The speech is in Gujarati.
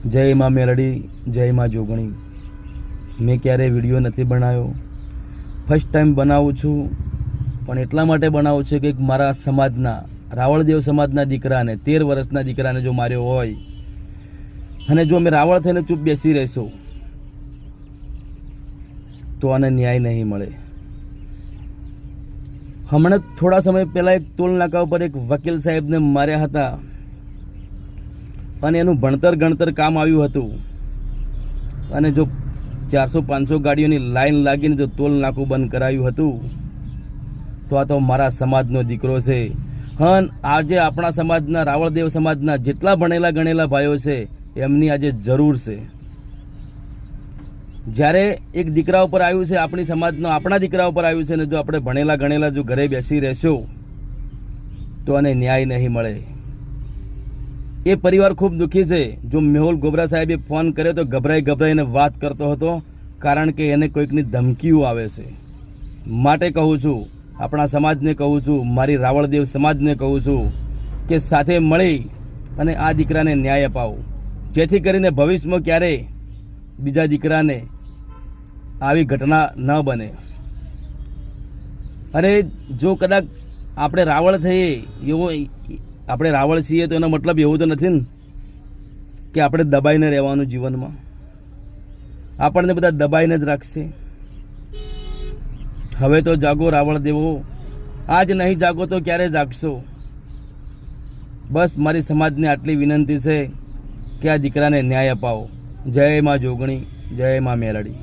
જય માં મેલડી, જય માં જોગણી. મેં ક્યારેય વિડીયો નથી બનાવ્યો, ફર્સ્ટ ટાઈમ બનાવું છું. પણ એટલા માટે બનાવું છું કે મારા સમાજના રાવળદેવ સમાજના દીકરાને 13 વર્ષના દીકરાને જો માર્યો હોય અને જો અમે રાવળ થઈને ચૂપ બેસી રહીશું તો આને ન્યાય નહીં મળે. હમણાં થોડા સમય પહેલાં એક ટોલ નાકા ઉપર એક વકીલ સાહેબને માર્યા હતા અને એનું ભણતર ગણતર કામ આવ્યું હતું. અને જો 400-500 ગાડીઓની લાઈન લાગીને જો ટોલ નાકું બંધ કરાયું હતું તો આ તો મારા સમાજનો દીકરો છે. હન આજે આપણા સમાજના રાવળદેવ સમાજના જેટલા ભણેલા ગણેલા ભાઈઓ છે એમની આજે જરૂર છે. જ્યારે એક દીકરા ઉપર આવ્યું છે આપણી સમાજનો, આપણા દીકરા ઉપર આવ્યું છે ને જો આપણે ભણેલા ગણેલા જો ઘરે બેસી રહેશું તો આને ન્યાય નહીં મળે. એ પરિવાર ખૂબ દુઃખી છે. જો મેહુલ ગોબરા સાહેબે ફોન કર્યો તો ગભરાઈને વાત કરતો હતો, કારણ કે એને કોઈકની ધમકીઓ આવે છે. માટે કહું છું, આપણા સમાજને કહું છું, મારી રાવળદેવ સમાજને કહું છું કે સાથે મળી અને આ દીકરાને ન્યાય અપાવો, જેથી કરીને ભવિષ્યમાં ક્યારેય બીજા દીકરાને આવી ઘટના ન બને. અરે જો કદાચ આપણે રાવળ થઈએ એવો, આપણે રાવળ છીએ તો એનો મતલબ એવું તો નથી ને કે આપણે દબાઈને રહેવાનું જીવનમાં. આપણને બધા દબાઈને જ રાખશે. હવે તો જાગો રાવળ દેવો, આજ નહીં જાગો તો ક્યારે જાગશો? બસ મારી સમાજને આટલી વિનંતી છે કે આ દીકરાને ન્યાય અપાવો. જય માં જોગણી, જય માં મેલડી.